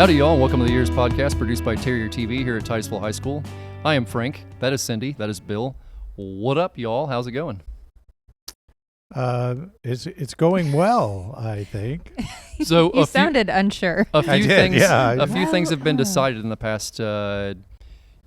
Howdy, y'all. Welcome to the EEARSS podcast produced by Terrier TV here at Titusville High School. I am Frank. That is Cindy. That is Bill. What up, y'all? How's it going? It's going well, I think. So you sounded unsure. A few things. Yeah. A few things have been decided in the past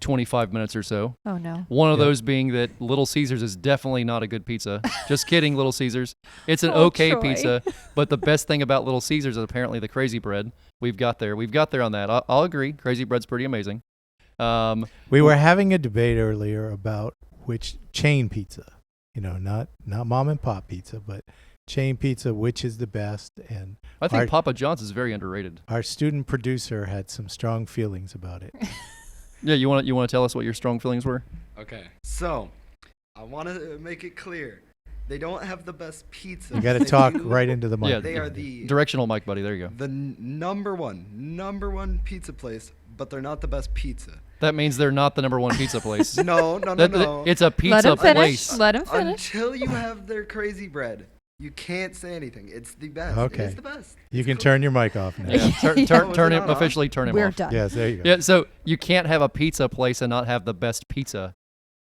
25 minutes or so. Oh no. One of those being that Little Caesars is definitely not a good pizza. Just kidding, Little Caesars. It's an okay Troy. pizza, but the best thing about Little Caesars is apparently the crazy bread. We've got there on that. I'll agree. Crazy bread's pretty amazing. We were having a debate earlier about which chain pizza, not mom and pop pizza, but chain pizza, which is the best. And I think Papa John's is very underrated. Our student producer had some strong feelings about it. Yeah, you want to tell us what your strong feelings were? Okay, so I want to make it clear. They don't have the best pizza. You got to talk right into the mic. Yeah, They are the directional mic, buddy. There you go. the number one pizza place, but they're not the best pizza. That means they're not the number one pizza place. No. It's a pizza place. Let him finish. Until you have their crazy bread, you can't say anything. It's the best. Okay. It's the best. You can turn your mic off now. Yeah, turn him on? officially. Turn him We're off. done. Yes, there you go. Yeah, so you can't have a pizza place and not have the best pizza,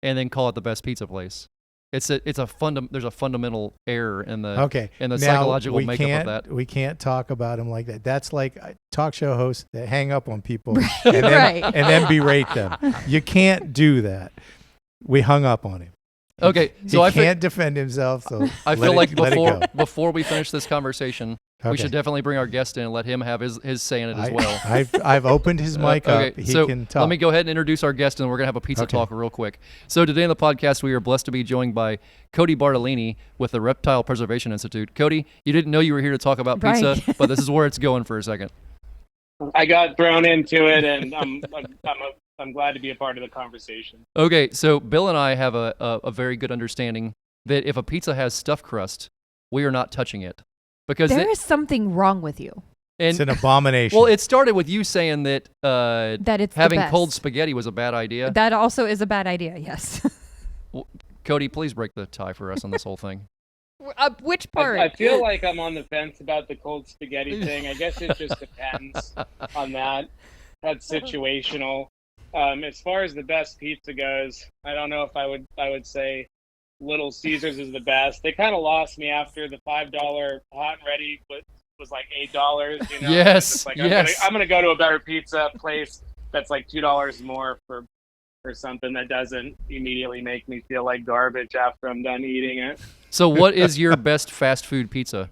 and then call it the best pizza place. There's a fundamental error in the in the now, psychological makeup of that. We can't talk about them like that. That's like talk show hosts that hang up on people and then berate them. You can't do that. We hung up on him. Okay, so he can't defend himself. So I feel like go. before we finish this conversation, we should definitely bring our guest in and let him have his say in it as well. I've opened his mic up. Okay, He so can talk. let me go ahead and introduce our guest, and we're going to have a pizza talk real quick. So today on the podcast, we are blessed to be joined by Cody Bartolini with the Reptile Preservation Institute. Cody, you didn't know you were here to talk about pizza, but this is where it's going for a second. I got thrown into it, and I'm glad to be a part of the conversation. Okay, so Bill and I have a very good understanding that if a pizza has stuffed crust, we are not touching it. Because there is something wrong with you. It's an abomination. Well, it started with you saying that It's having the best. cold spaghetti was a bad idea. That also is a bad idea, yes. Cody, please break the tie for us on this whole thing. Which part? I feel like I'm on the fence about the cold spaghetti thing. I guess it just depends on that. That's situational. As far as the best pizza goes, I don't know if I would say Little Caesars is the best. They kind of lost me after the $5 hot and ready was like $8. Yes, like, yes. I'm gonna go to a better pizza place that's like $2 more for something that doesn't immediately make me feel like garbage after I'm done eating it. So, what is your best fast food pizza?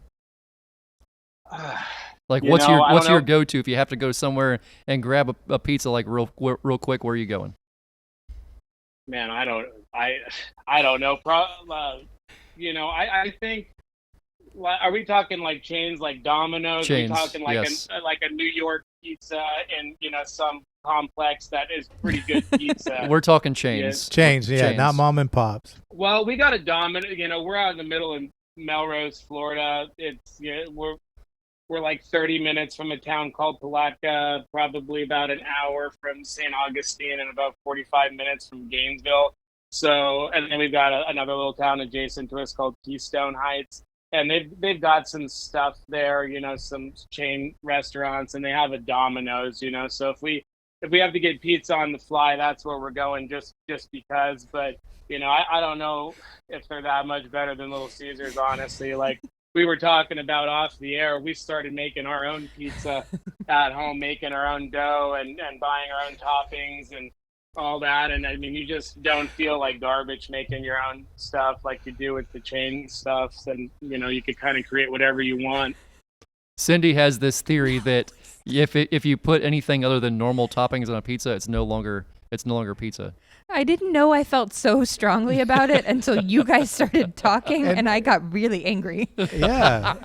Like, what's your go-to if you have to go somewhere and grab a pizza like real quick? Where are you going? Man, I don't know. I think. Are we talking like chains like Domino's? Chains, are we talking like yes. a New York pizza in some complex that is pretty good pizza? We're talking chains. Chains, not mom and pops. Well, we got a Domino. We're out in the middle of Melrose, Florida. We're like 30 minutes from a town called Palatka, probably about an hour from St. Augustine, and about 45 minutes from Gainesville. So, and then we've got another little town adjacent to us called Keystone Heights, and they've got some stuff there, some chain restaurants, and they have a Domino's, So if we have to get pizza on the fly, that's where we're going, just because. But I don't know if they're that much better than Little Caesars, honestly. Like we were talking about off the air, we started making our own pizza at home, making our own dough and buying our own toppings and all that. And I mean, you just don't feel like garbage making your own stuff like you do with the chain stuff. And, you could kind of create whatever you want. Cindy has this theory that if you put anything other than normal toppings on a pizza, it's no longer pizza. I didn't know I felt so strongly about it until you guys started talking, and I got really angry. Yeah.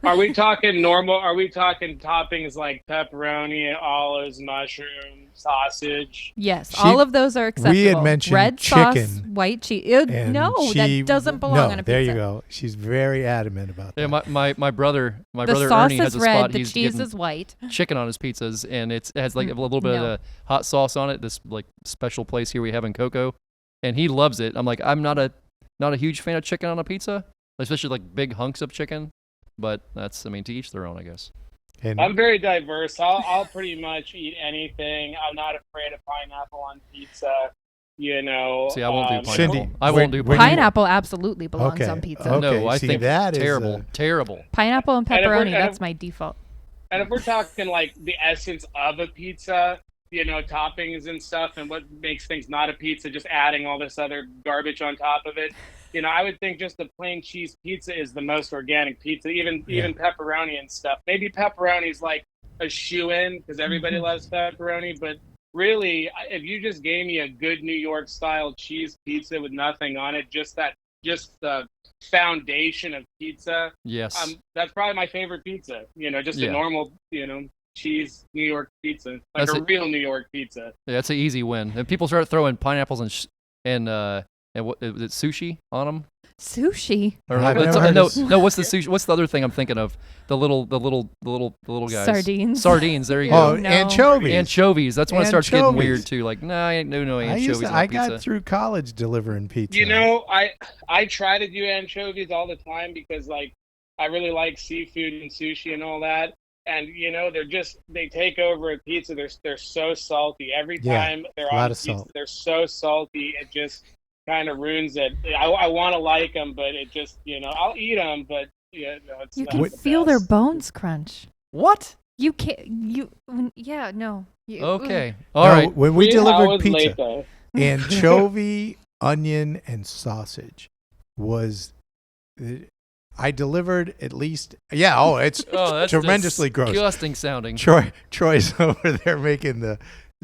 Are we talking normal? Are we talking toppings like pepperoni, olives, mushrooms, sausage? Yes, all of those are acceptable. We had mentioned red chicken, sauce, white cheese. No, that doesn't belong on a pizza. There you go. She's very adamant about that. Yeah, my brother the sauce Ernie has is a red, spot. the He's cheese getting is white. chicken on his pizzas, and it has like a little bit of hot sauce on it. This like special place here we have in Cocoa, and he loves it. I'm like, I'm not a huge fan of chicken on a pizza, especially like big hunks of chicken. But to each their own, I guess. And I'm very diverse. I'll pretty much eat anything. I'm not afraid of pineapple on pizza. You know, See, I won't do pineapple. Cindy, I won't do when you- pineapple. Pineapple absolutely belongs Okay. on pizza. Okay. No, I see, think that is, terrible. Terrible. Pineapple and And if we're- pepperoni, and that's if- my default. And if we're talking like the essence of a pizza, you know, toppings and stuff, and what makes things not a pizza, just adding all this other garbage on top of it. You know, I would think just a plain cheese pizza is the most organic pizza, even pepperoni and stuff. Maybe pepperoni's like a shoe-in because everybody loves pepperoni, but really, if you just gave me a good New York style cheese pizza with nothing on it, just the foundation of pizza, Yes. that's probably my favorite pizza. You know, just Yeah. a normal, you know, cheese New York pizza, like That's a real New York pizza. Yeah, that's an easy win. If people start throwing pineapples and what is it, sushi on them? Sushi. Or I've it's- never heard no, of no. What's the sushi? What's the other thing I'm thinking of? The little guys. Sardines. Sardines. There you oh, go. No. anchovies. Anchovies. That's when it starts getting Anchovies. weird too. Like, nah, no anchovies on I pizza. got through college delivering pizza. You know, I try to do anchovies all the time because like I really like seafood and sushi and all that. And you know, they take over a pizza. They're so salty every Yeah, time they're a lot on of pizza. salt. They're so salty. It just kind of ruins it. I want to like them, but it just, you know, I'll eat them, but yeah, no, it's You not can the feel their best. bones crunch. What? You can't. Yeah, no. Okay. No, All right. when we I delivered was late, pizza, though. anchovy, onion, and sausage was. I delivered at least. Yeah. Oh, it's Oh, that's tremendously gross. disgusting sounding. Troy's over there making the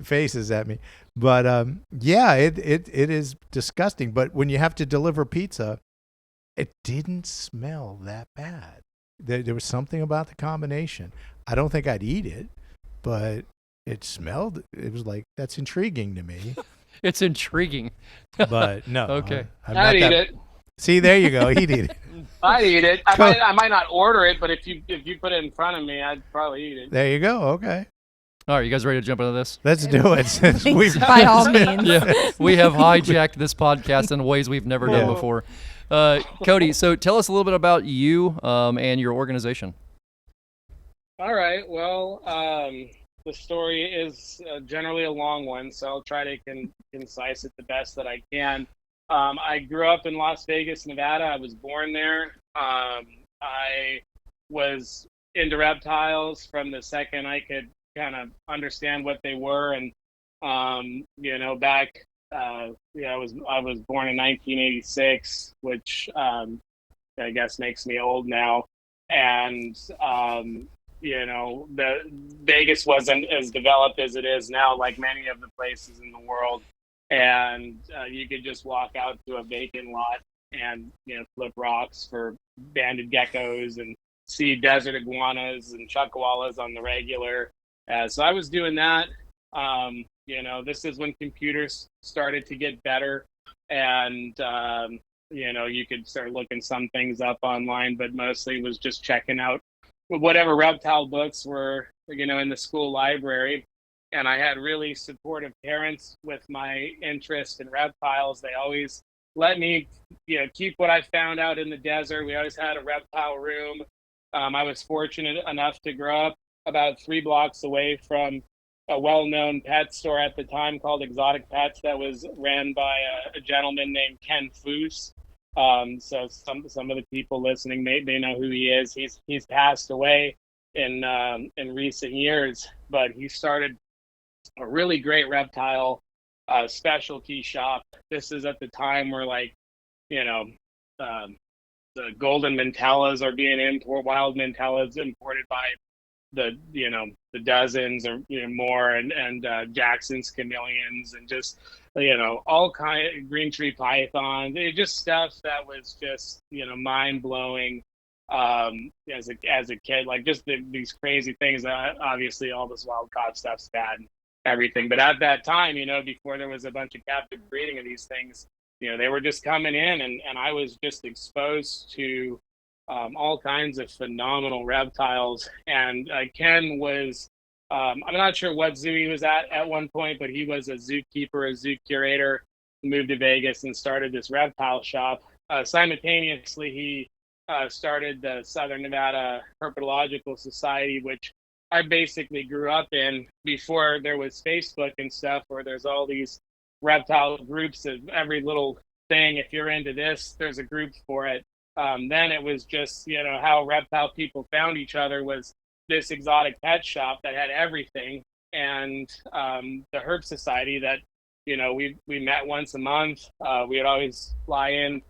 faces at me, but yeah, it is disgusting. But when you have to deliver pizza, it didn't smell that bad. There was something about the combination. I don't think I'd eat it, but it smelled. It was like, that's intriguing to me. It's intriguing. But no. Okay. I'm I'd not eat that. it. See, there you go. He'd eat it. I'd eat it. I might not order it, but if you put it in front of me, I'd probably eat it. There you go. Okay, All right, you guys ready to jump into this? let's do it. Since we've By all means. Yeah, we have hijacked this podcast in ways we've never done Yeah. before. Cody, so tell us a little bit about you and your organization. All right. Well, the story is generally a long one, so I'll try to concise it the best that I can. I grew up in Las Vegas, Nevada. I was born there. I was into reptiles from the second I could kind of understand what they were, and you know, back I was born in 1986, which I guess makes me old now, and you know, the Vegas wasn't as developed as it is now, like many of the places in the world. And you could just walk out to a vacant lot and, you know, flip rocks for banded geckos and see desert iguanas and chuckwallas on the regular. So I was doing that. You know, this is when computers started to get better, and you know, you could start looking some things up online, but mostly was just checking out whatever reptile books were, you know, in the school library. And I had really supportive parents with my interest in reptiles. They always let me, you know, keep what I found out in the desert. We always had a reptile room. I was fortunate enough to grow up about 3 blocks away from a well-known pet store at the time called Exotic Pets that was ran by a gentleman named Ken Foose. So some of the people listening may know who he is. He's passed away in recent years, but he started a really great reptile specialty shop. This is at the time where, like, you know, the golden mantellas are being imported, wild mantellas imported by the dozens or, you know, more, and Jackson's chameleons, and just, you know, all kind of green tree pythons. It just stuff that was just, you know, mind blowing as a kid, like just these crazy things. Obviously all this wild caught stuff's bad and everything, but at that time, you know, before there was a bunch of captive breeding of these things, you know, they were just coming in, and I was just exposed to all kinds of phenomenal reptiles. And Ken was, I'm not sure what zoo he was at one point, but he was a zookeeper, a zoo curator, moved to Vegas and started this reptile shop. Simultaneously, he started the Southern Nevada Herpetological Society, which I basically grew up in before there was Facebook and stuff, where there's all these reptile groups of every little thing. If you're into this, there's a group for it. Then it was just, how reptile people found each other was this exotic pet shop that had everything. And the Herp Society that, we met once a month. We would always fly in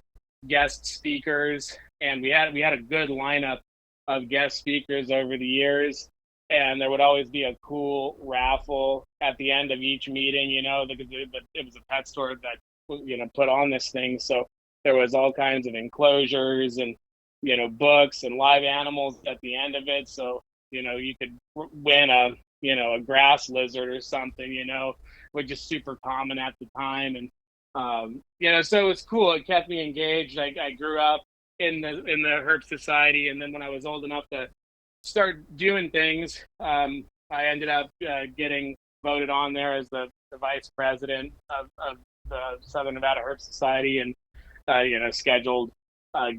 guest speakers, and we had a good lineup of guest speakers over the years. And there would always be a cool raffle at the end of each meeting, because it was a pet store that, put on this thing. So there was all kinds of enclosures and, books and live animals at the end of it. So, you could win a grass lizard or something, which is super common at the time. And, so it was cool. It kept me engaged. I grew up in the Herp Society. And then when I was old enough to start doing things, I ended up getting voted on there as the vice president of the Southern Nevada Herp Society, and scheduled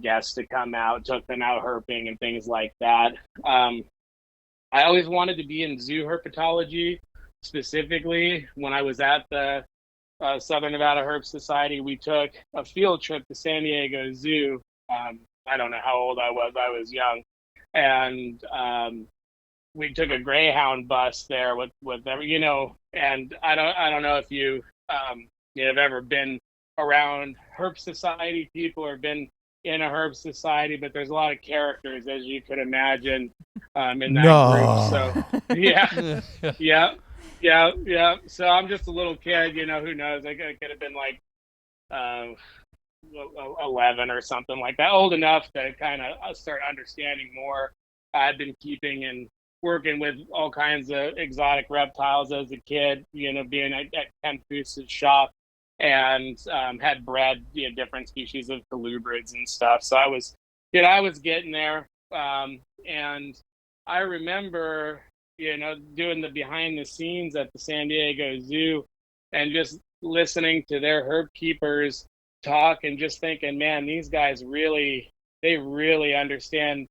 guests to come out, took them out herping and things like that. I always wanted to be in zoo herpetology. Specifically, when I was at the Southern Nevada Herp Society, we took a field trip to San Diego Zoo. I don't know how old I was young. And we took a Greyhound bus there with and I don't know if you have ever been around Herp Society people or been in a Herp Society, but there's a lot of characters, as you could imagine, in that group. So yeah. So I'm just a little kid, who knows? I could have been like 11 or something like that, old enough to kind of start understanding more. I've been keeping and working with all kinds of exotic reptiles as a kid, being at Ken Foos's shop, and had bred different species of colubrids and stuff. So I was getting there. And I remember, doing the behind the scenes at the San Diego Zoo and just listening to their herp keepers talk and just thinking, man, these guys really understand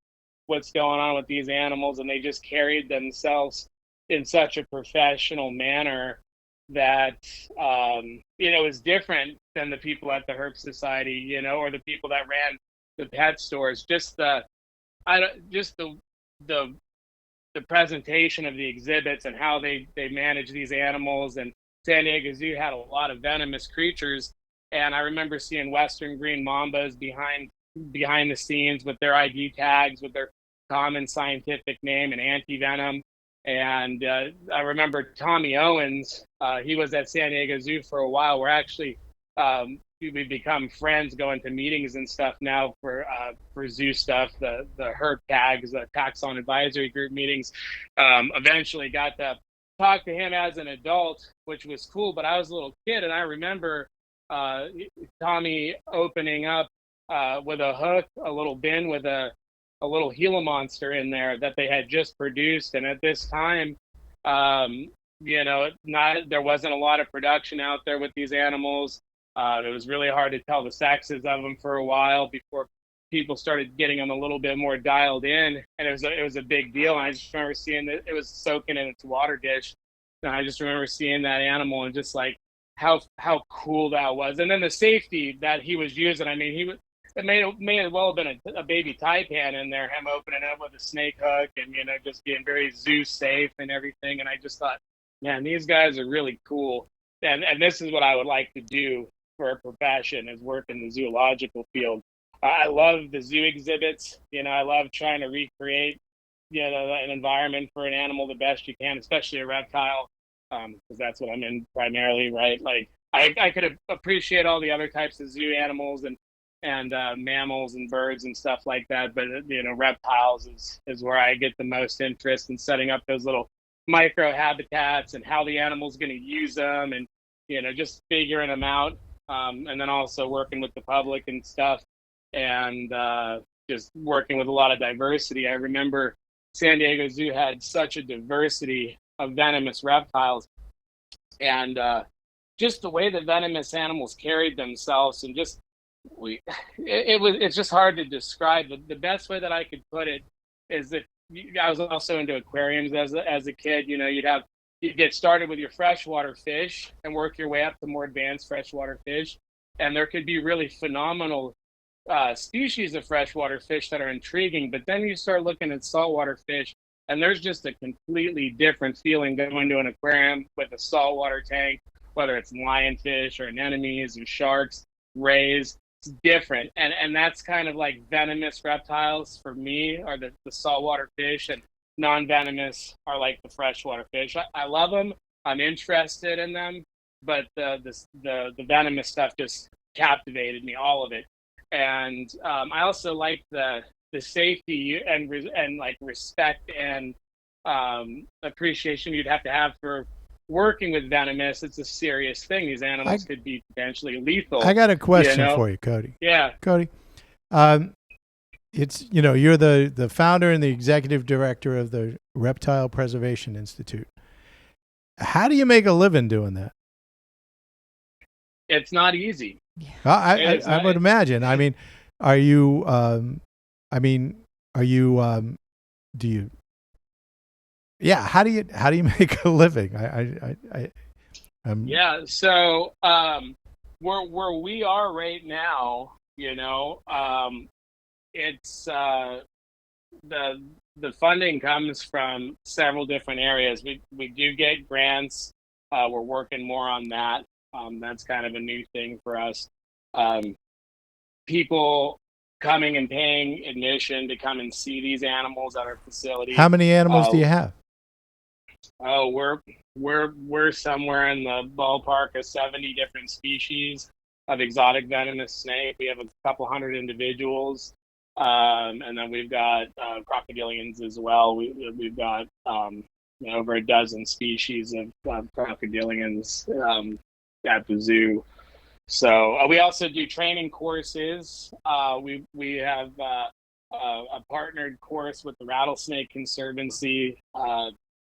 what's going on with these animals, and they just carried themselves in such a professional manner that was different than the people at the Herp Society, or the people that ran the pet stores. Just the presentation of the exhibits and how they manage these animals. And San Diego Zoo had a lot of venomous creatures, and I remember seeing Western green mambas behind the scenes with their ID tags, with their common scientific name and anti-venom. And I remember Tommy Owens, he was at San Diego Zoo for a while. We're actually, we've become friends, going to meetings and stuff now for zoo stuff, the herp tags, the taxon advisory group meetings. Eventually got to talk to him as an adult, which was cool, but I was a little kid, and I remember Tommy opening up with a hook, a little bin with a little Gila monster in there that they had just produced. And at this time, there wasn't a lot of production out there with these animals. It was really hard to tell the sexes of them for a while before people started getting them a little bit more dialed in. And it was a big deal. And I just remember seeing that it was soaking in its water dish. And I just remember seeing that animal and just like how cool that was. And then the safety that he was using, I mean, it may as well have been a baby taipan in there, him opening up with a snake hook and, just being very zoo safe and everything. And I just thought, man, these guys are really cool. And this is what I would like to do for a profession, is work in the zoological field. I love the zoo exhibits. I love trying to recreate, an environment for an animal the best you can, especially a reptile, because that's what I'm in primarily, right? Like I could appreciate all the other types of zoo animals and mammals and birds and stuff like that, but reptiles is where I get the most interest in setting up those little micro habitats and how the animal's going to use them, and just figuring them out, and then also working with the public and stuff, and just working with a lot of diversity. I remember San Diego Zoo had such a diversity of venomous reptiles, and just the way the venomous animals carried themselves, and just it's just hard to describe. The best way that I could put it is that I was also into aquariums as a kid. You'd get started with your freshwater fish and work your way up to more advanced freshwater fish, and there could be really phenomenal species of freshwater fish that are intriguing. But then you start looking at saltwater fish, and there's just a completely different feeling going to an aquarium with a saltwater tank, whether it's lionfish or anemones or sharks, rays. It's different, and that's kind of like venomous reptiles for me are the saltwater fish, and non-venomous are like the freshwater fish. I love them. I'm interested in them, but the venomous stuff just captivated me, all of it. And I also like the safety and like respect and appreciation you'd have to have for working with venomous. It's a serious thing. These animals could be potentially lethal. I got a question for you, Cody. Yeah, Cody. It's you're the founder and the executive director of the Reptile Preservation Institute. How do you make a living doing that? It's not easy. I would imagine. I mean, are you? Do you? Yeah. How do you make a living? Yeah. So where we are right now, it's the funding comes from several different areas. We do get grants. We're working more on that. That's kind of a new thing for us. People coming and paying admission to come and see these animals at our facility. How many animals do you have? Oh, we're somewhere in the ballpark of 70 different species of exotic venomous snake. We have a couple hundred individuals, and then we've got crocodilians as well. We've got over a dozen species of crocodilians at the zoo. So we also do training courses. We have a partnered course with the Rattlesnake Conservancy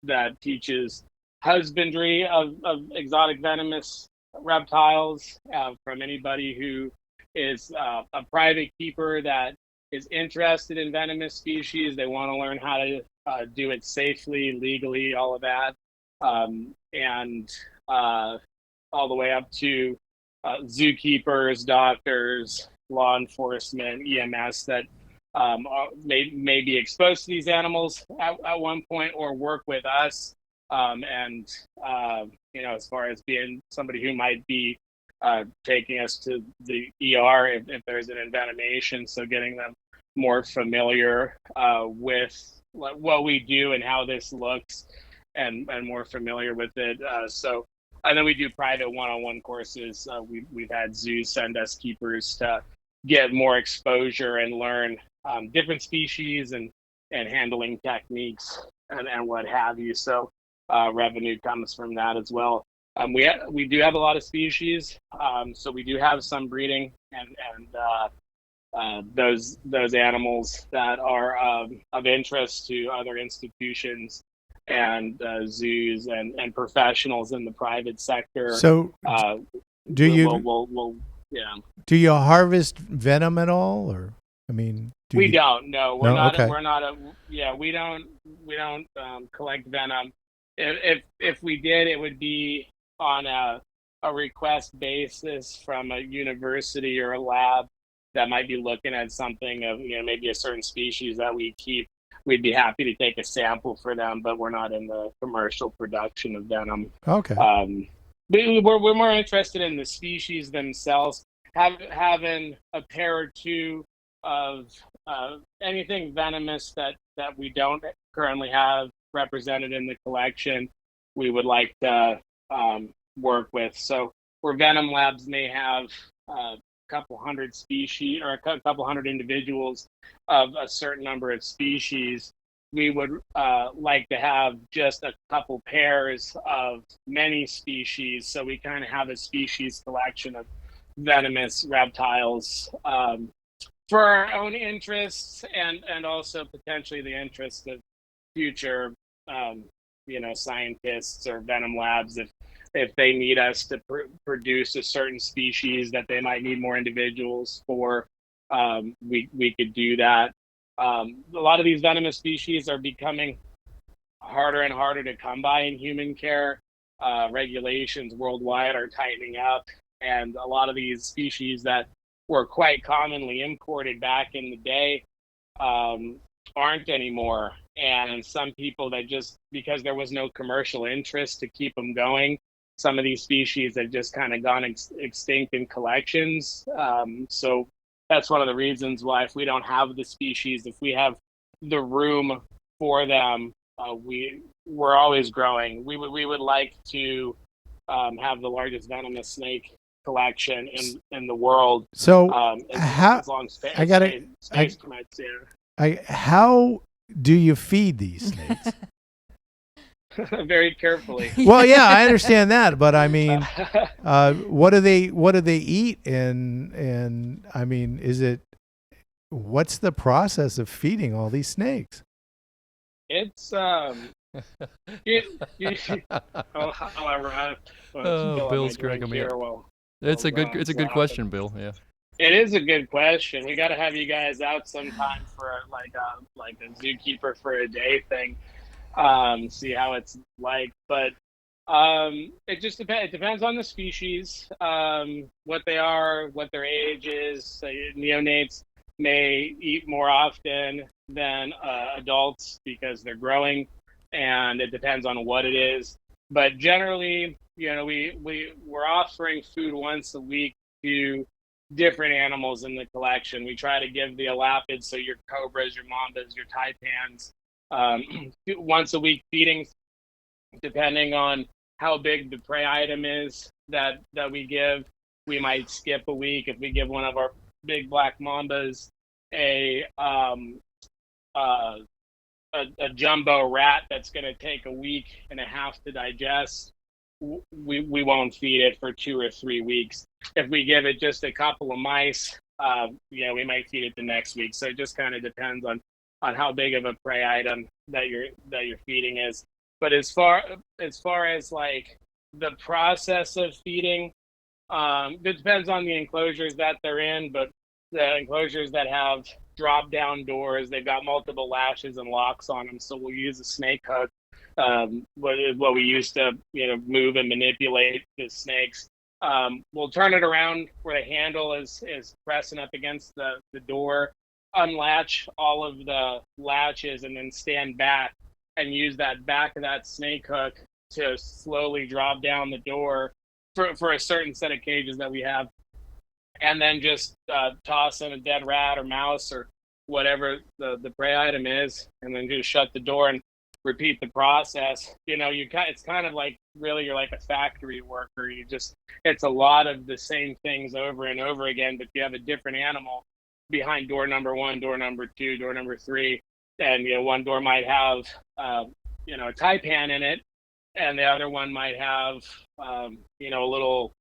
that teaches husbandry of exotic venomous reptiles from anybody who is a private keeper that is interested in venomous species. They want to learn how to do it safely, legally, all of that, and all the way up to zookeepers, doctors, law enforcement, EMS that may be exposed to these animals at one point or work with us. As far as being somebody who might be taking us to the ER if there's an envenomation, so getting them more familiar with what we do and how this looks, and more familiar with it. And then we do private one-on-one courses. We've had zoos send us keepers to get more exposure and learn different species and handling techniques and what have you. So revenue comes from that as well. We do have a lot of species, so we do have some breeding and those animals that are of interest to other institutions and zoos and professionals in the private sector. So do you harvest venom at all, or we don't. No, we're not. Okay. We're not we don't collect venom. If we did, it would be on a request basis from a university or a lab that might be looking at something of maybe a certain species that we keep. We'd be happy to take a sample for them, but we're not in the commercial production of venom. Okay. We're more interested in the species themselves, having a pair or two of anything venomous that we don't currently have represented in the collection. We would like to work with. So where venom labs may have a couple hundred species or a couple hundred individuals of a certain number of species, we would like to have just a couple pairs of many species, so we kind of have a species collection of venomous reptiles for our own interests and also potentially the interests of future scientists or venom labs if they need us to produce a certain species that they might need more individuals for. We could do that. A lot of these venomous species are becoming harder and harder to come by in human care. Regulations worldwide are tightening up, and a lot of these species that were quite commonly imported back in the day aren't anymore. And some people that just, because there was no commercial interest to keep them going, some of these species have just kind of gone extinct in collections. So that's one of the reasons why, if we don't have the species, if we have the room for them, we're always growing. We would like to have the largest venomous snake collection in the world. So as long as space permits, yeah. How do you feed these snakes? Very carefully. Well, yeah, I understand that, but I mean, what do they eat? And I mean, what's the process of feeding all these snakes? It's Bill's cracking me up. It's a good question, Bill. Yeah. It is a good question. We got to have you guys out sometime for like a zookeeper for a day thing. See how it's like, but it just depends. It depends on the species, what they are, what their age is. So neonates may eat more often than adults because they're growing, and it depends on what it is. But generally, we're offering food once a week to different animals in the collection. We try to give the elapids, so your cobras, your mambas, your taipans, once a week feedings, depending on how big the prey item is that we give. We might skip a week if we give one of our big black mambas a jumbo rat that's going to take a week and a half to digest. We won't feed it for 2 or 3 weeks. If we give it just a couple of mice, we might feed it the next week. So it just kind of depends on how big of a prey item that you're feeding is. But as far as like the process of feeding, it depends on the enclosures that they're in. But the enclosures that have drop down doors, they've got multiple latches and locks on them. So we'll use a snake hook, what we use to move and manipulate the snakes. We'll turn it around where the handle is pressing up against the door, unlatch all of the latches, and then stand back and use that back of that snake hook to slowly drop down the door for a certain set of cages that we have, and then just toss in a dead rat or mouse or whatever the prey item is, and then just shut the door and repeat the process. It's kind of like, really, you're like a factory worker. It's a lot of the same things over and over again, but you have a different animal behind door number 1, door number 2, door number 3, and one door might have a taipan in it, and the other one might have a little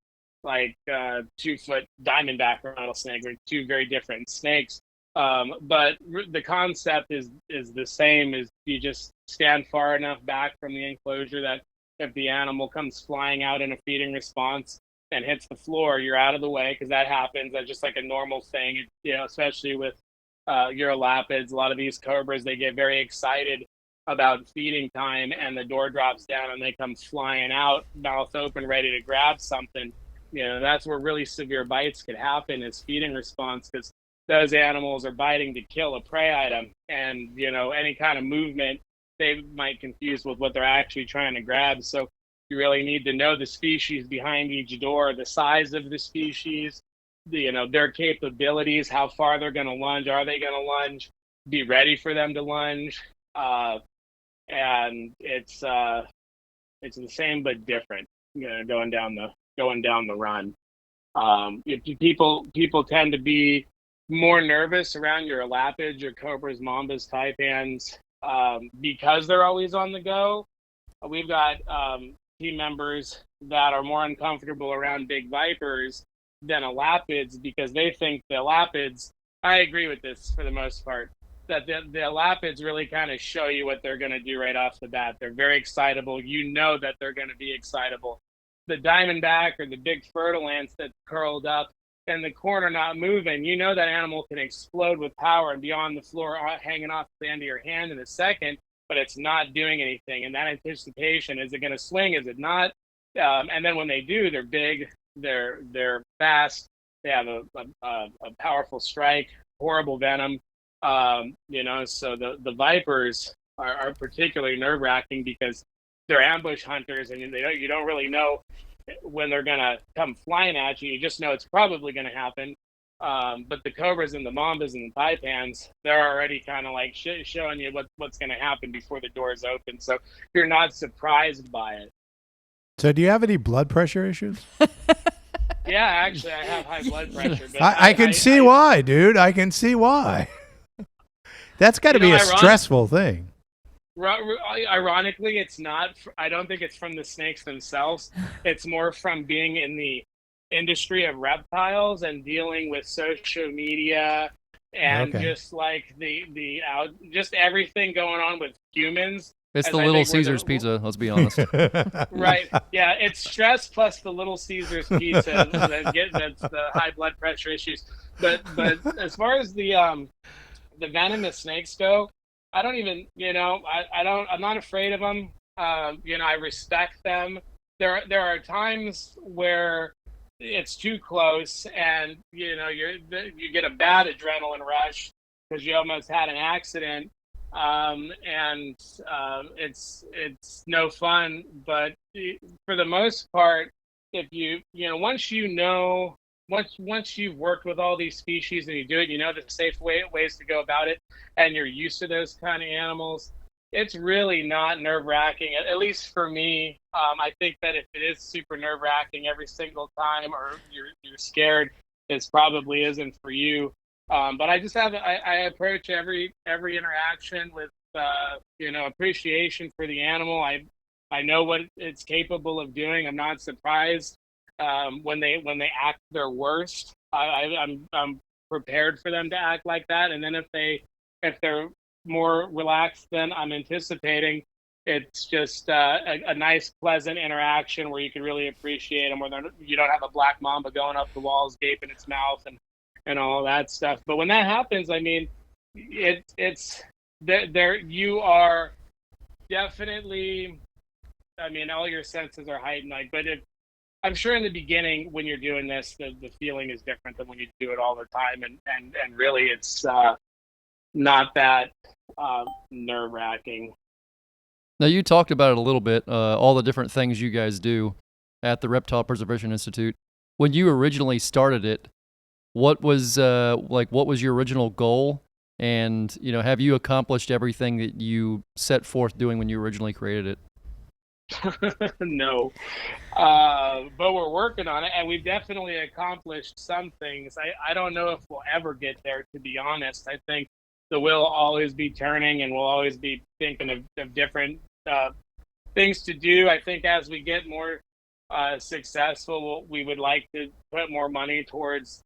like 2-foot diamondback rattlesnake, or 2 very different snakes. But the concept is the same. Is you just stand far enough back from the enclosure that if the animal comes flying out in a feeding response and hits the floor, you're out of the way, because that happens. That's just like a normal thing, especially with your elapids. A lot of these cobras, they get very excited about feeding time, and the door drops down and they come flying out, mouth open, ready to grab something. That's where really severe bites could happen, is feeding response, because those animals are biting to kill a prey item, and any kind of movement they might confuse with what they're actually trying to grab. So you really need to know the species behind each door, the size of the species, their capabilities, how far they're going to lunge, are they going to lunge, be ready for them to lunge, and it's the same but different. Going down the run. People tend to be more nervous around your elapids, your cobras, mambas, taipans, because they're always on the go. We've got team members that are more uncomfortable around big vipers than elapids, because they think the elapids, I agree with this for the most part, that the elapids really kind of show you what they're going to do right off the bat. They're very excitable. That they're going to be excitable. The diamondback or the big fertile ants that curled up in the corner not moving, you know that animal can explode with power and be on the floor hanging off the end of your hand in a second, but it's not doing anything. And that anticipation, is it going to swing? Is it not? And then when they do, they're big, they're fast, they have a powerful strike, horrible venom. So the vipers are particularly nerve-wracking because they're ambush hunters, and you don't really know when they're gonna come flying at you. You just know it's probably gonna happen. But the cobras and the mambas and the taipans, they're already kind of like showing you what's gonna happen before the doors open. So you're not surprised by it. So do you have any blood pressure issues? Yeah, actually, I have high blood pressure. But I can see why, dude. I can see why. That's got to be a stressful thing. Ironically, it's not. I don't think it's from the snakes themselves. It's more from being in the industry of reptiles and dealing with social media and just like just everything going on with humans. It's the Little Caesars pizza, let's be honest. Right. Yeah, it's stress plus the Little Caesars pizza that's the high blood pressure issues. But as far as the venomous snakes go, I don't even, I'm not afraid of them. I respect them. There are times where it's too close and, you get a bad adrenaline rush because you almost had an accident. It's no fun, but for the most part, if once you've worked with all these species and you do it, the safe ways to go about it, and you're used to those kind of animals, it's really not nerve-wracking, at least for me. I think that if it is super nerve-wracking every single time, or you're scared, it probably isn't for you. But I just I approach every interaction with appreciation for the animal. I know what it's capable of doing. I'm not surprised when they act their worst. I'm prepared for them to act like that. And then if they're more relaxed than I'm anticipating, it's just a nice, pleasant interaction where you can really appreciate them. Where you don't have a black mamba going up the walls, gaping its mouth, and all that stuff. But when that happens, I mean, it's there. You are definitely. I mean, all your senses are heightened. But I'm sure in the beginning when you're doing this, the feeling is different than when you do it all the time, and really it's not that nerve-wracking. Now, you talked about it a little bit, all the different things you guys do at the Reptile Preservation Institute. When you originally started it, what was your original goal? And, have you accomplished everything that you set forth doing when you originally created it? No, but we're working on it, and we've definitely accomplished some things. I don't know if we'll ever get there, to be honest. I think the wheel will always be turning, and we'll always be thinking of different things to do. I think as we get more successful, we would like to put more money towards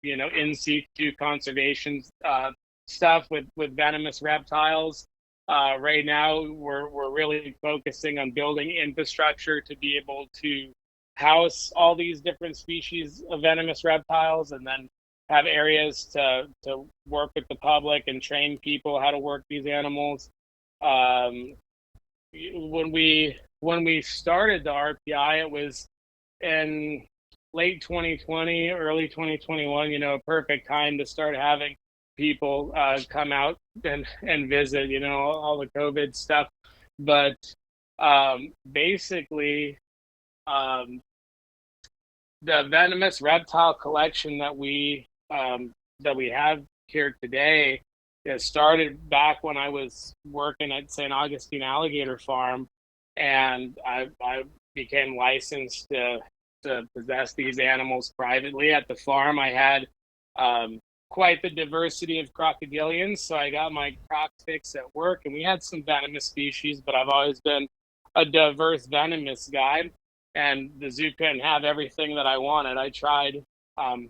in situ conservation stuff with venomous reptiles. Right now, we're really focusing on building infrastructure to be able to house all these different species of venomous reptiles, and then have areas to work with the public and train people how to work these animals. When we started the RPI, it was in late 2020, early 2021. A perfect time to start having people come out and visit, all the COVID stuff. But basically, the venomous reptile collection that we have here today, it started back when I was working at St. Augustine Alligator Farm, and I became licensed to possess these animals privately at the farm. I had quite the diversity of crocodilians, so I got my croc fix at work, and we had some venomous species, but I've always been a diverse venomous guy, and the zoo couldn't have everything that I wanted. I tried, and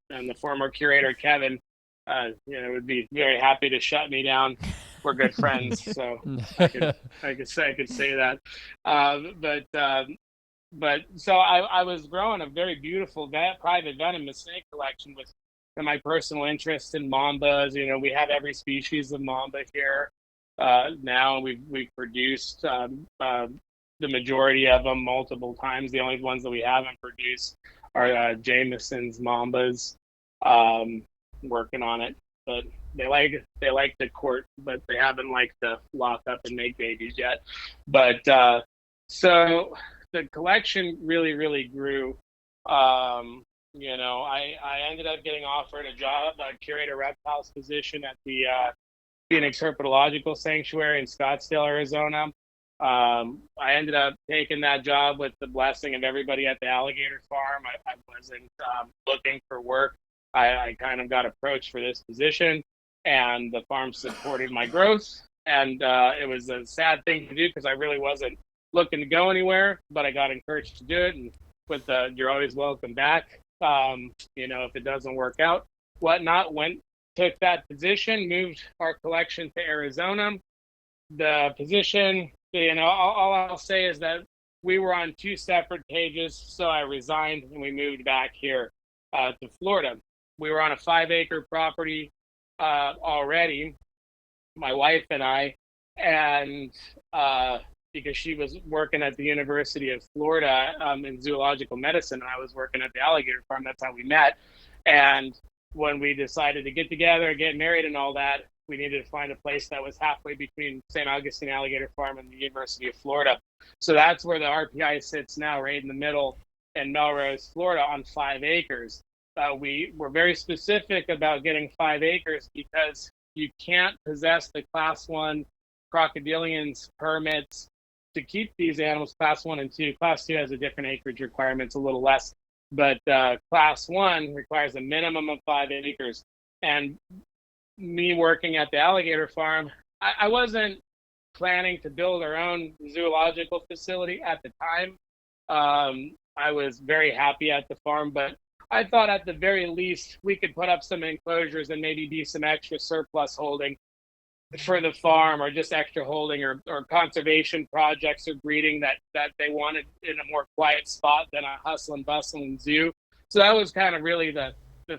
the former curator Kevin would be very happy to shut me down. We're good friends, so I could say that. But but so I was growing a very beautiful private venomous snake collection with my personal interest in mambas. We have every species of mamba here now, and we've produced the majority of them multiple times. The only ones that we haven't produced are Jameson's mambas. Working on it, but they like to court, but they haven't liked to lock up and make babies yet. But so the collection really grew. I ended up getting offered a job, a Curator of Reptiles position at the Phoenix Herpetological Sanctuary in Scottsdale, Arizona. I ended up taking that job with the blessing of everybody at the Alligator Farm. I wasn't looking for work. I kind of got approached for this position, and the farm supported my growth. And it was a sad thing to do because I really wasn't looking to go anywhere, but I got encouraged to do it. And with the "you're always welcome back," if it doesn't work out, whatnot, took that position, moved our collection to Arizona. The position, all I'll say is that we were on 2 separate pages, so I resigned and we moved back here to Florida. We were on a 5-acre property already, my wife and I, and because she was working at the University of Florida in zoological medicine, and I was working at the Alligator Farm. That's how we met. And when we decided to get together, get married and all that, we needed to find a place that was halfway between St. Augustine Alligator Farm and the University of Florida. So that's where the RPI sits now, right in the middle in Melrose, Florida, on 5 acres. We were very specific about getting 5 acres because you can't possess the Class 1 crocodilians permits to keep these animals, Class 1 and 2. Class 2 has a different acreage requirement, it's a little less, but Class 1 requires a minimum of 5 acres. And me working at the Alligator Farm, I wasn't planning to build our own zoological facility at the time. I was very happy at the farm, but I thought at the very least we could put up some enclosures and maybe be some extra surplus holding for the farm, or just extra holding, or conservation projects or breeding that they wanted in a more quiet spot than a hustle and bustle and zoo. So that was kind of really the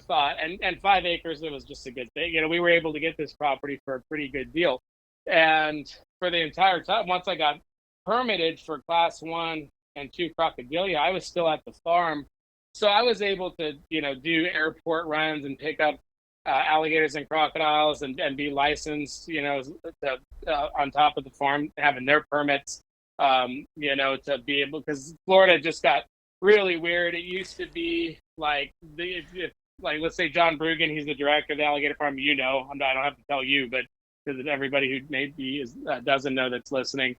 thought. And 5 acres, it was just a good thing. We were able to get this property for a pretty good deal. And for the entire time, once I got permitted for Class 1 and 2 crocodilia, I was still at the farm. So I was able to, do airport runs and pick up alligators and crocodiles and be licensed, on top of the farm, having their permits, to be able, because Florida just got really weird. It used to be like, let's say John Brugan, he's the director of the Alligator Farm, I don't have to tell you, but because everybody who maybe doesn't know that's listening,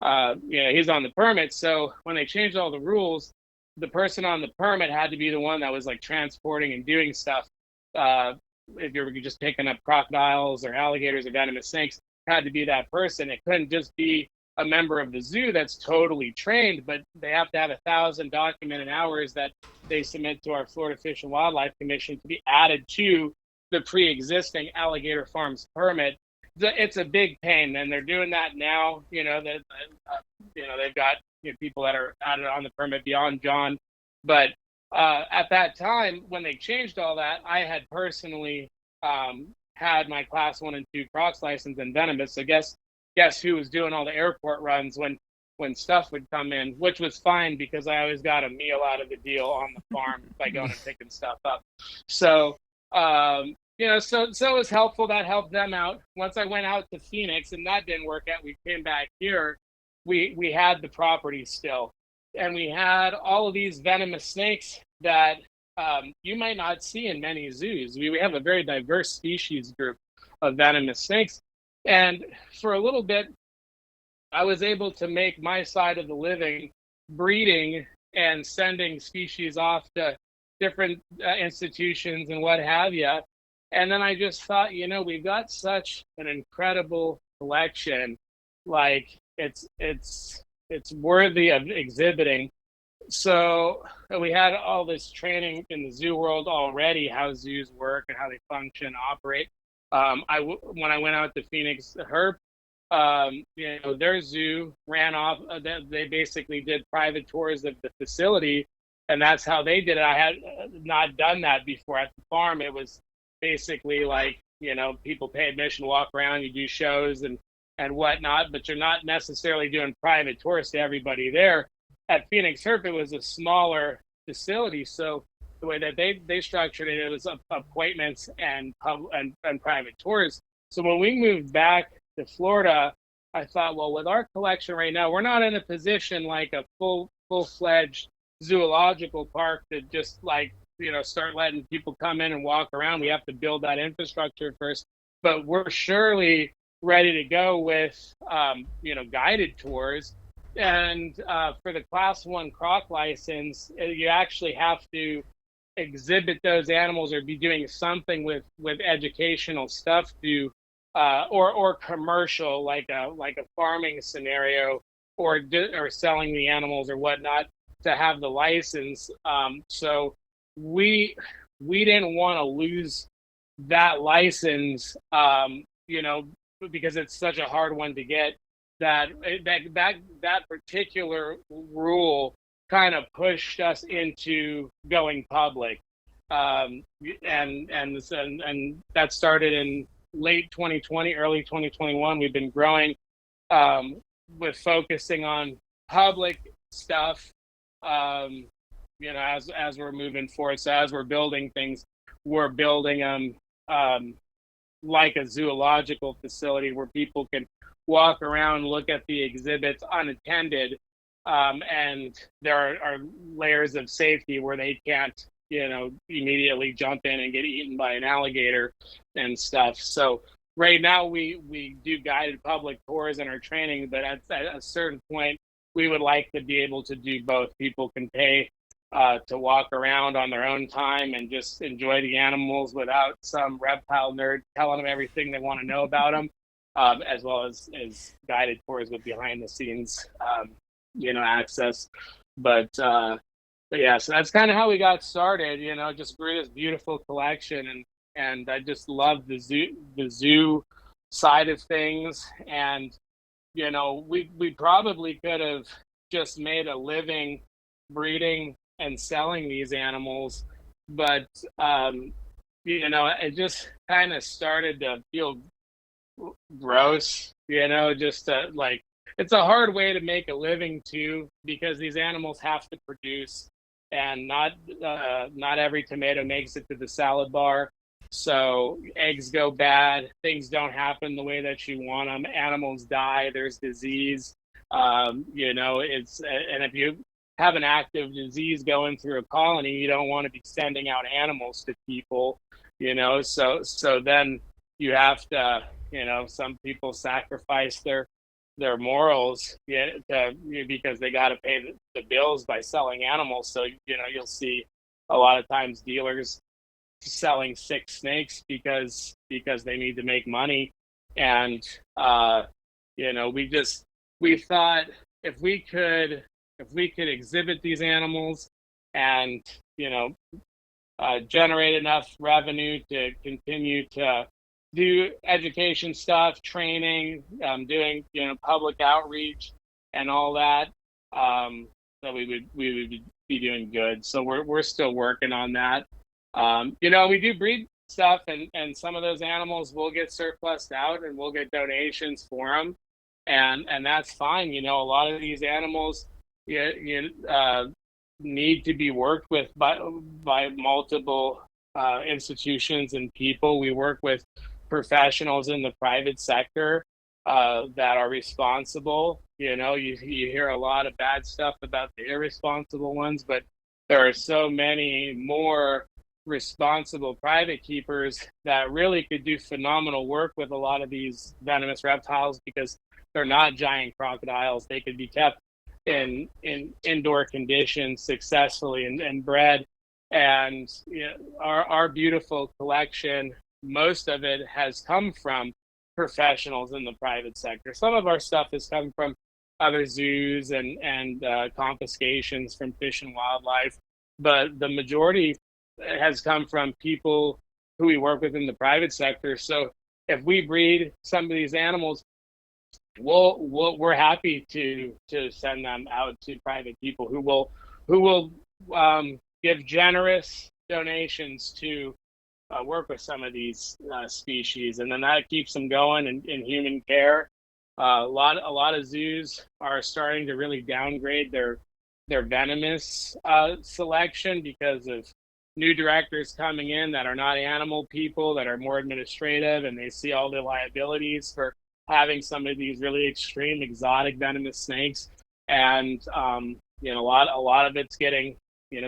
he's on the permit. So when they changed all the rules, the person on the permit had to be the one that was like transporting and doing stuff. If you were just picking up crocodiles or alligators or venomous snakes, it had to be that person. It couldn't just be a member of the zoo that's totally trained, but they have to have 1,000 documented hours that they submit to our Florida Fish and Wildlife Commission to be added to the pre-existing Alligator Farms permit. It's a big pain, and they're doing that now. They've got people that are added on the permit beyond John. But at that time, when they changed all that, I had personally had my Class 1 and 2 Crocs license and Venomous. So guess who was doing all the airport runs when stuff would come in, which was fine because I always got a meal out of the deal on the farm by going and picking stuff up. So so it was helpful. That helped them out. Once I went out to Phoenix and that didn't work out, we came back here. We had the property still, and we had all of these venomous snakes that you might not see in many zoos. We have a very diverse species group of venomous snakes, and for a little bit, I was able to make my side of the living breeding and sending species off to different institutions and what have you. And then I just thought, we've got such an incredible collection, like it's worthy of exhibiting. So we had all this training in the zoo world already, how zoos work and how they function, operate. When I went out to Phoenix Herp, their zoo ran off. They basically did private tours of the facility, and that's how they did it. I had not done that before at the farm. It was basically like, people pay admission, walk around, you do shows and whatnot, but you're not necessarily doing private tours to everybody there. At Phoenix Herp, it was a smaller facility, so the way that they structured it, it was appointments and private tours. So when we moved back to Florida, I thought, well, with our collection right now, we're not in a position like a full-fledged zoological park to just start letting people come in and walk around. We have to build that infrastructure first, but we're surely ready to go with guided tours. And for the Class 1 croc license, you actually have to exhibit those animals or be doing something with educational stuff to or commercial, like a farming scenario, or selling the animals or whatnot, to have the license. So we didn't want to lose that license, because it's such a hard one to get. That particular rule kind of pushed us into going public, and that started in late 2020, early 2021. We've been growing with focusing on public stuff, as we're moving forward. So as we're building things, we're building them like a zoological facility where people can walk around, look at the exhibits unattended, and there are layers of safety where they can't, immediately jump in and get eaten by an alligator and stuff. So right now we do guided public tours in our training, but at a certain point, we would like to be able to do both. People can pay to walk around on their own time and just enjoy the animals without some reptile nerd telling them everything they want to know about them, as well as guided tours with behind the scenes, access. But yeah, so that's kind of how we got started. Just grew this beautiful collection, and I just love the zoo side of things. And we probably could have just made a living breeding and selling these animals, but it just kind of started to feel gross, just it's a hard way to make a living too, because these animals have to produce, and not every tomato makes it to the salad bar. So eggs go bad, things don't happen the way that you want them, animals die, there's disease, and if you have an active disease going through a colony, you don't want to be sending out animals to people, so then you have to, some people sacrifice their morals, because they got to pay the bills by selling animals. So you'll see a lot of times dealers selling sick snakes because they need to make money. And we thought if we could exhibit these animals and generate enough revenue to continue to do education stuff, training, doing public outreach and all that, that we would be doing good. So we're still working on that. We do breed stuff, and some of those animals will get surplused out, and we'll get donations for them, and that's fine. A lot of these animals need to be worked with by multiple institutions and people. We work with professionals in the private sector that are responsible. You hear a lot of bad stuff about the irresponsible ones, but there are so many more responsible private keepers that really could do phenomenal work with a lot of these venomous reptiles, because they're not giant crocodiles. They could be kept in indoor conditions successfully and bred. And our beautiful collection, most of it has come from professionals in the private sector. Some of our stuff has come from other zoos and confiscations from Fish and Wildlife, but the majority has come from people who we work with in the private sector. So if we breed some of these animals we're happy to send them out to private people who will give generous donations to work with some of these species, and then that keeps them going in human care. A lot of zoos are starting to really downgrade their venomous selection because of new directors coming in that are not animal people, that are more administrative, and they see all the liabilities for having some of these really extreme exotic venomous snakes. And a lot of it's getting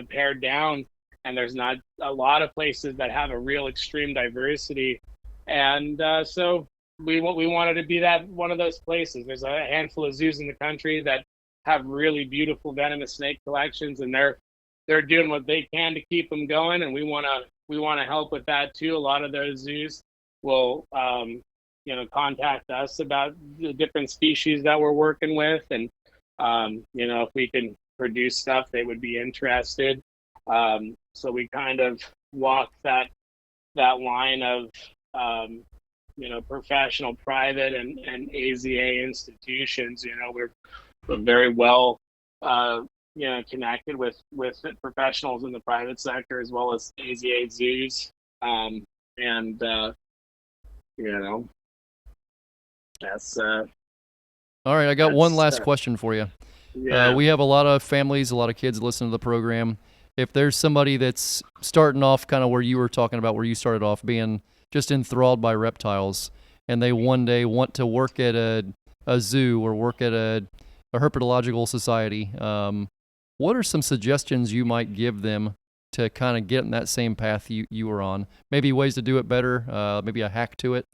pared down, and there's not a lot of places that have a real extreme diversity. And so we wanted to be that one of those places. There's a handful of zoos in the country that have really beautiful venomous snake collections, and they're doing what they can to keep them going, and we want to help with that too. A lot of those zoos will contact us about the different species that we're working with, and if we can produce stuff, they would be interested. So we kind of walk that line of professional, private, and AZA institutions. We're very well connected with professionals in the private sector as well as AZA zoos, and that's all right. I got one last question for you. Yeah. We have a lot of families, a lot of kids listen to the program. If there's somebody that's starting off kind of where you were talking about, where you started off being just enthralled by reptiles, and they one day want to work at a zoo or work at a herpetological society, what are some suggestions you might give them to kind of get in that same path you were on? Maybe ways to do it better, maybe a hack to it?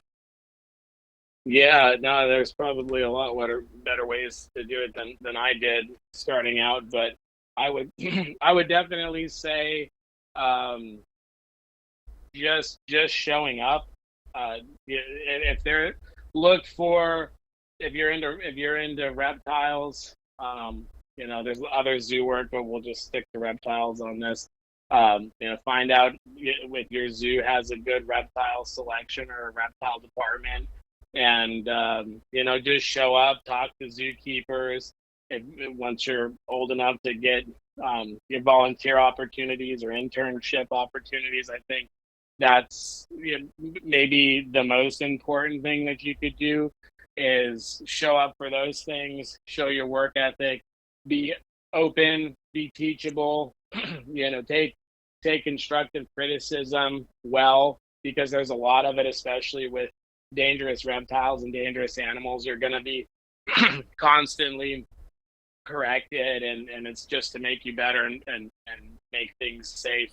Yeah, no, there's probably a lot better ways to do it than I did starting out, but I would I would definitely say just showing up. If they're look for if you're into reptiles, there's other zoo work, but we'll just stick to reptiles on this. Find out if your zoo has a good reptile selection or a reptile department, and just show up, talk to zookeepers. Once you're old enough to get your volunteer opportunities or internship opportunities, I think that's maybe the most important thing that you could do is show up for those things, show your work ethic, be open, be teachable, take constructive criticism well, because there's a lot of it, especially with dangerous reptiles and dangerous animals. You're going to be constantly corrected, and it's just to make you better and make things safe.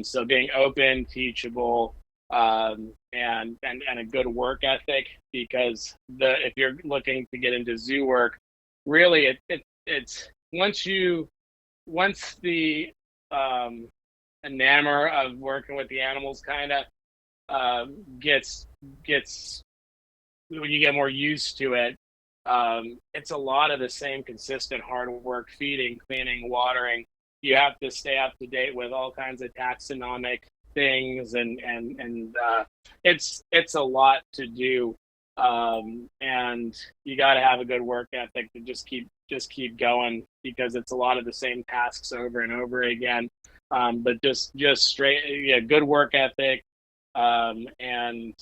So being open, teachable, and a good work ethic, because if you're looking to get into zoo work, really it's once the enamor of working with the animals kind of gets when you get more used to it, it's a lot of the same consistent hard work: feeding, cleaning, watering. You have to stay up to date with all kinds of taxonomic things, and it's a lot to do, and you got to have a good work ethic to just keep going, because it's a lot of the same tasks over and over again. But just straight, good work ethic, and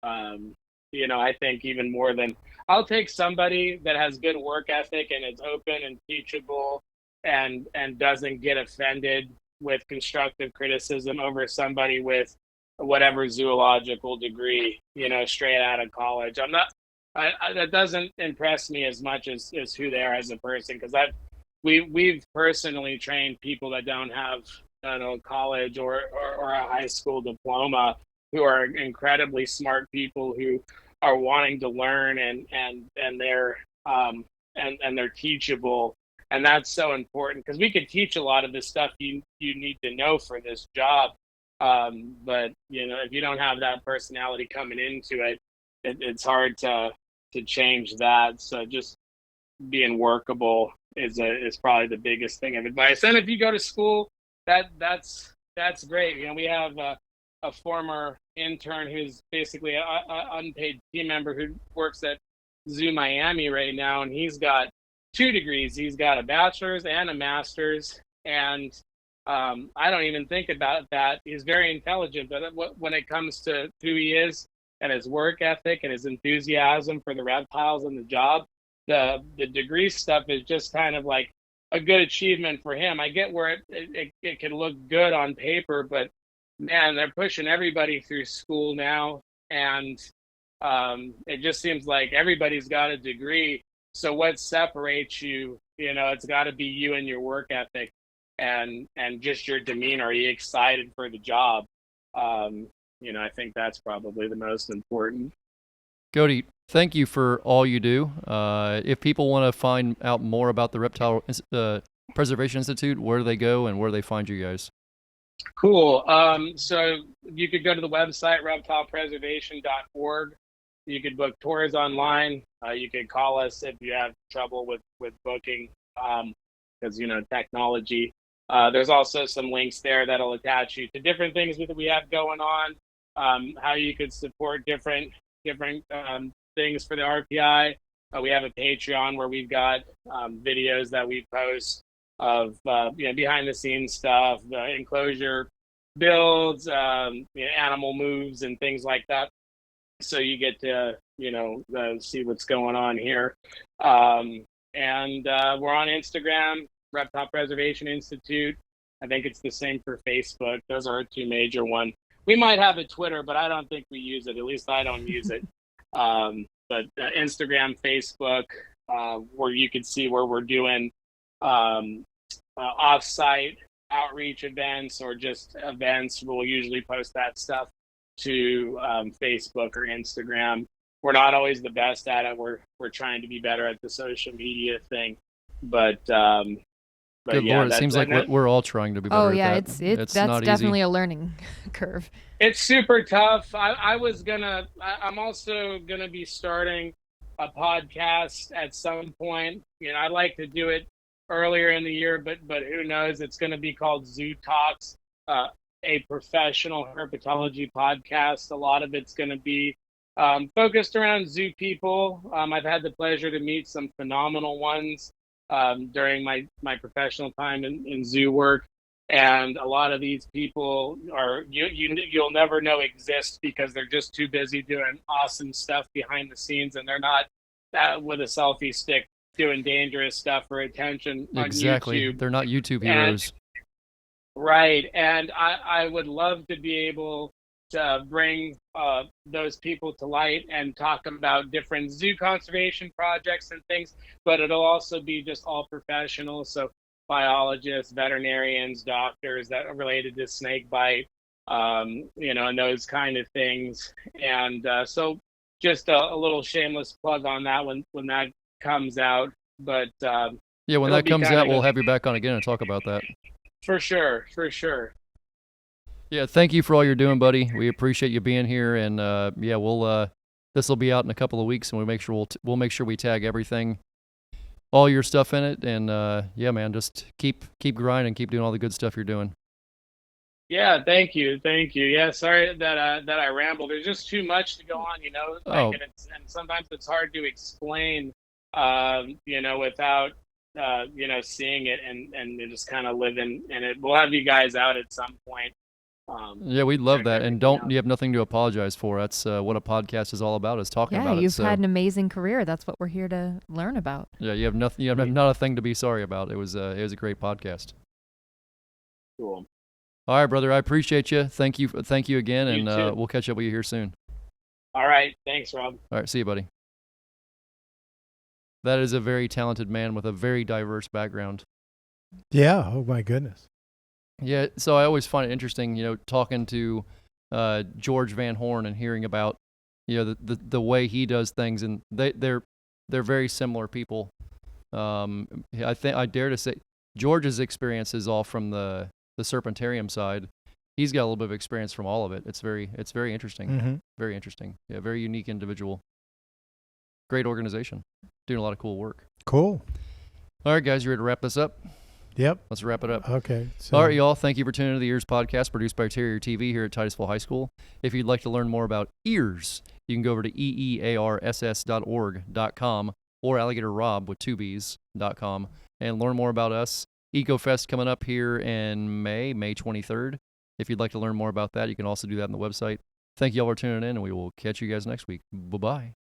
I think even more than I'll take somebody that has good work ethic and is open and teachable and doesn't get offended with constructive criticism over somebody with whatever zoological degree, straight out of college. That doesn't impress me as much as who they are as a person, because we've personally trained people that don't have college or a high school diploma, who are incredibly smart people who are wanting to learn, and they're teachable. And that's so important, because we can teach a lot of this stuff you need to know for this job. But if you don't have that personality coming into it, it's hard to change that. So just being workable is probably the biggest thing of advice. And if you go to school, that's great. We have a former intern who's basically an unpaid team member who works at Zoo Miami right now, and he's got 2 degrees. He's got a bachelor's and a master's, and I don't even think about that. He's very intelligent, but when it comes to who he is and his work ethic and his enthusiasm for the reptiles and the job, the degree stuff is just kind of like a good achievement for him. I get where it can look good on paper, but man, they're pushing everybody through school now, and it just seems like everybody's got a degree. So what separates you? It's got to be you and your work ethic, and just your demeanor. Are you excited for the job? I think that's probably the most important. Cody, thank you for all you do. If people want to find out more about the Reptile Preservation Institute, where do they go and where do they find you guys? Cool. So you could go to the website, reptilepreservation.org. You could book tours online. You could call us if you have trouble with booking, because, technology. There's also some links there that'll attach you to different things that we have going on, how you could support different things for the RPI. We have a Patreon where we've got videos that we post of behind the scenes stuff, enclosure builds, animal moves and things like that. So you get to see what's going on here. And we're on Instagram, Reptile Preservation Institute. I think it's the same for Facebook. Those are our 2 major ones. We might have a Twitter, but I don't think we use it. At least I don't use it. But Instagram, Facebook, where you can see where we're doing off-site outreach events or just events. We'll usually post that stuff to Facebook or Instagram. We're not always the best at it. We're trying to be better at the social media thing, but good yeah, Lord, it seems like we're all trying to be better. Oh yeah, at that. it's that's definitely a learning curve. It's super tough. I'm also gonna be starting a podcast at some point. I'd like to do it earlier in the year, but who knows? It's gonna be called Zoo Talks, a professional herpetology podcast. A lot of it's gonna be focused around zoo people. I've had the pleasure to meet some phenomenal ones during my professional time in zoo work, and a lot of these people are you'll never know exist because they're just too busy doing awesome stuff behind the scenes, and they're not with a selfie stick doing dangerous stuff for attention on YouTube. They're not YouTube heroes. Right, and I would love to be able to bring those people to light and talk about different zoo conservation projects and things, but it'll also be just all professionals, so biologists, veterinarians, doctors that are related to snake bite, and those kind of things. And so just a little shameless plug on that when that comes out. But yeah, when that comes out, we'll have you back on again and talk about that. For sure. Yeah, thank you for all you're doing, buddy. We appreciate you being here, and we'll this will be out in a couple of weeks, and we'll make sure we tag everything, all your stuff in it, and yeah, man, just keep grinding, keep doing all the good stuff you're doing. Yeah, thank you. Yeah, sorry that I rambled. There's just too much to go on, and sometimes it's hard to explain, without seeing it and just kind of living in it. We'll have you guys out at some point. Yeah, we'd love that, and you have nothing to apologize for. That's what a podcast is all about, is talking about it. Yeah, you've had an amazing career. That's what we're here to learn about. Yeah, you have nothing. You have not a thing to be sorry about. It was a great podcast. Cool. All right, brother. I appreciate you. Thank you again, You and too. we'll catch up with you here soon. All right. Thanks, Rob. All right, see you, buddy. That is a very talented man with a very diverse background. Yeah. Oh my goodness. Yeah, so I always find it interesting, talking to George Van Horn and hearing about, the way he does things, and they're very similar people. I dare to say George's experience is all from the serpentarium side. He's got a little bit of experience from all of it. It's very interesting. Mm-hmm. Very interesting. Yeah, very unique individual. Great organization. Doing a lot of cool work. Cool. All right, guys, you ready to wrap this up? Yep. Let's wrap it up. Okay. So, All right, y'all. Thank you for tuning into the EEARSS podcast produced by Terrier TV here at Titusville High School. If you'd like to learn more about EEARSS, you can go over to EEARSS.org.com or Alligator Robb with 2Bs.com and learn more about us. EcoFest coming up here in May 23rd. If you'd like to learn more about that, you can also do that on the website. Thank you all for tuning in, and we will catch you guys next week. Bye-bye.